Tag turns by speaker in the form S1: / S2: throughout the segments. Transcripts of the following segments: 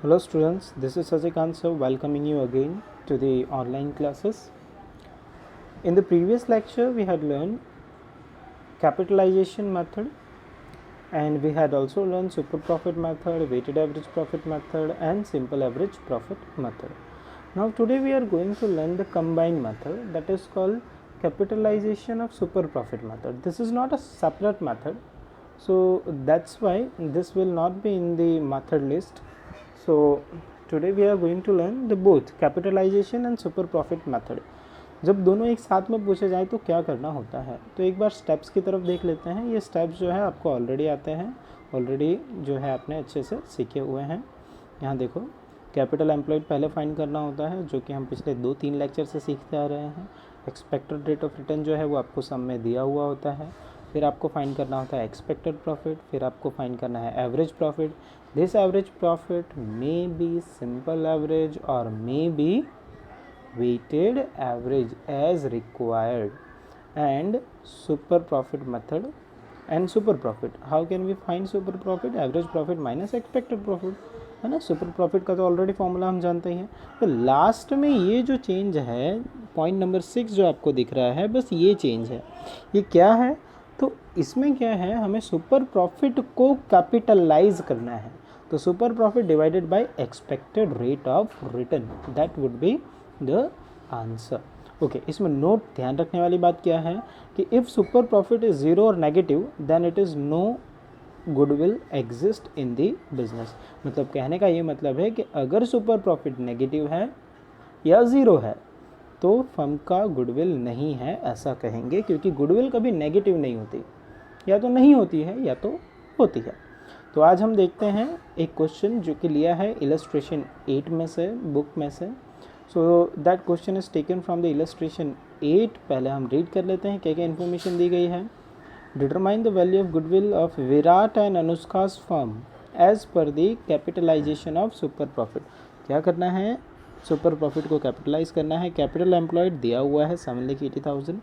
S1: Hello students, this is Sazikant sir welcoming you again to the online classes. In the previous lecture we had learned capitalization method and we had also learned super profit method, weighted average profit method and simple average profit method. Now today we are going to learn the combined method, that is called capitalization of super profit method. This is not a separate method, so that's why this will not be in the method list. So today we are going to learn the both capitalization and super profit method. जब दोनों एक साथ में पूछे जाए तो क्या करना होता है, तो एक बार स्टेप्स की तरफ देख लेते हैं. ये स्टेप्स जो है आपको ऑलरेडी आते हैं, ऑलरेडी जो है आपने अच्छे से सीखे हुए हैं. यहाँ देखो, कैपिटल एम्प्लॉयड पहले फाइंड करना होता है, जो कि हम पिछले 2-3 लेक्चर से सीखते आ रहे हैं. एक्सपेक्टेड रेट ऑफ रिटर्न जो है वो आपको सम में दिया हुआ होता है. फिर आपको फाइंड करना होता है एक्सपेक्टेड प्रॉफिट. फिर आपको फाइंड करना है average profit. This average profit may be simple average और may be weighted average as required, and super profit method and super profit. How can we find super profit? Average profit minus expected profit, है ना. Super profit का तो already formula हम जानते ही हैं. तो last में ये जो चेंज है, पॉइंट नंबर 6 जो आपको दिख रहा है, बस ये चेंज है. ये क्या है? तो इसमें क्या है, हमें सुपर प्रॉफिट को कैपिटलाइज करना है. तो super profit divided by expected rate of return, that would be the answer. Okay, इसमें नोट ध्यान रखने वाली बात क्या है कि if super profit is zero और negative then it is no goodwill exist in the business. मतलब कहने का ये मतलब है कि अगर सुपर प्रॉफिट नेगेटिव है या ज़ीरो है तो फर्म का गुडविल नहीं है, ऐसा कहेंगे, क्योंकि गुडविल कभी नेगेटिव नहीं होती. या तो नहीं होती है या तो होती है. तो आज हम देखते हैं एक क्वेश्चन जो कि लिया है इलस्ट्रेशन 8 में से, बुक में से. So that question is taken from the illustration 8. पहले हम रीड कर लेते हैं क्या क्या इन्फॉर्मेशन दी गई है. Determine the value of goodwill of Virat and Anushka's firm as per the capitalisation of super profit. क्या करना है, सुपर प्रॉफिट को कैपिटलाइज करना है. कैपिटल एम्प्लॉयड दिया हुआ है 7,80,000.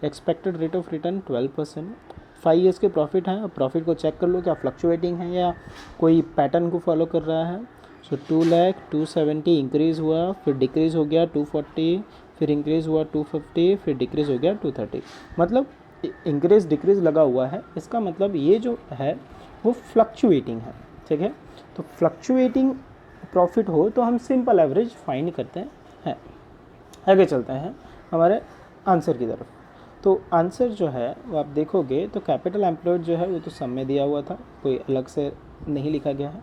S1: Expected rate of return 12%. 5 years के प्रॉफिट हैं. प्रॉफिट को चेक कर लो क्या फ्लक्चुएटिंग है या कोई पैटर्न को फॉलो कर रहा है. सो 2,270,000 इंक्रीज़ हुआ, फिर डिक्रीज़ हो गया 240, फिर इंक्रीज़ हुआ 250, फिर डिक्रीज़ हो गया 230. मतलब इंक्रीज़ डिक्रीज़ लगा हुआ है. इसका मतलब ये जो है वो फ्लक्चुएटिंग है. ठीक है, तो फ्लक्चुएटिंग प्रॉफिट हो तो हम सिंपल एवरेज फाइंड करते हैं. आगे चलते हैं हमारे आंसर की तरफ. तो आंसर जो है वो आप देखोगे तो कैपिटल एम्प्लॉयड जो है वो तो सम में दिया हुआ था, कोई अलग से नहीं लिखा गया है.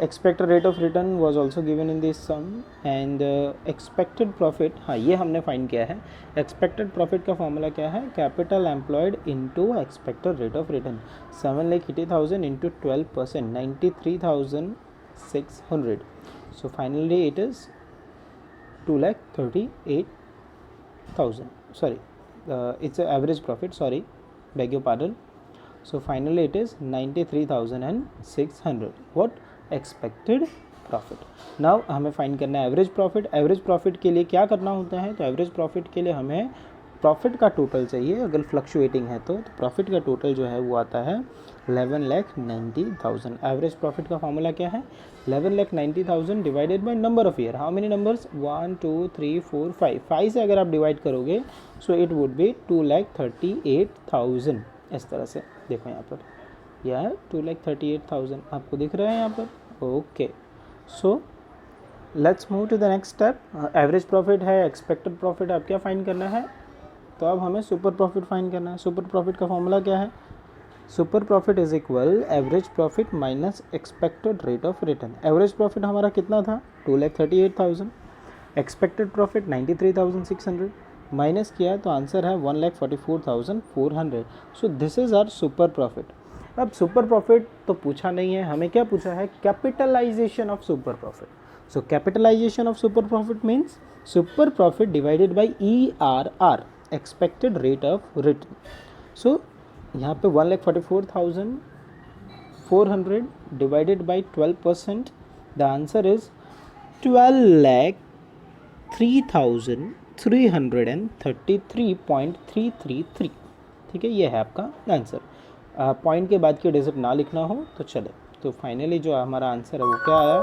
S1: Expected rate of return was also given in this sum and expected profit, हाँ ये हमने फाइंड किया है. एक्सपेक्टेड प्रॉफिट का फॉर्मूला क्या है, capital employed into expected rate of return. 7,80,000 into 12%, 93,600. So finally it is 2,38,000. Sorry, it's an average profit, sorry, beg your pardon. So finally it is 93,600. What? Expected profit. Now हमें find करना है average profit. Average profit के लिए क्या करना होता है, तो एवरेज प्रॉफिट के लिए हमें प्रॉफिट का टोटल चाहिए. अगर फ्लक्चुएटिंग है तो प्रॉफिट का टोटल जो है वो आता है 11,90,000. एवरेज प्रॉफिट का फॉर्मूला क्या है, 11,90,000 divided by number of year. How many numbers, 1 2 3 4 5. 5 से अगर आप डिवाइड करोगे सो इट वुड बी 2,38,000. इस तरह से देखो यहाँ पर, यह 2,38,000 आपको दिख रहा है यहाँ पर. Okay, so let's move to the next step. Average profit है, एक्सपेक्टेड प्रॉफिट आप क्या फाइंड करना है, तो अब हमें सुपर प्रॉफिट फाइंड करना है. सुपर प्रॉफिट का फॉर्मूला क्या है, super profit is equal average profit minus expected rate of return. Average profit हमारा कितना था, 2,38,000. एक्सपेक्टेड प्रॉफिट 93,600 माइनस किया तो आंसर है 1,44,400. So this is our super profit. अब सुपर प्रॉफिट तो पूछा नहीं है, हमें क्या पूछा है, capitalisation of super profit. So capitalisation of super profit means super profit divided by ERR, expected rate of return. So यहाँ पे 1,44,400 divided by 12%, the answer is 12,0333.333. ठीक है, ये है आपका आंसर. पॉइंट के बाद की डिजिट ना लिखना हो तो चले. तो फाइनली जो हमारा आंसर है वो क्या आया,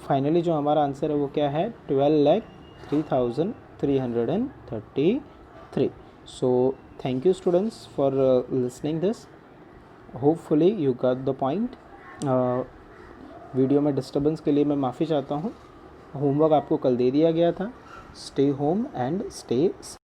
S1: फाइनली जो हमारा आंसर है वो क्या है, 12,03,333. So thank you students for listening this. Hopefully you got the point. Video में डिस्टर्बेंस के लिए मैं माफ़ी चाहता हूँ. होमवर्क आपको कल दे दिया गया था. Stay home and stay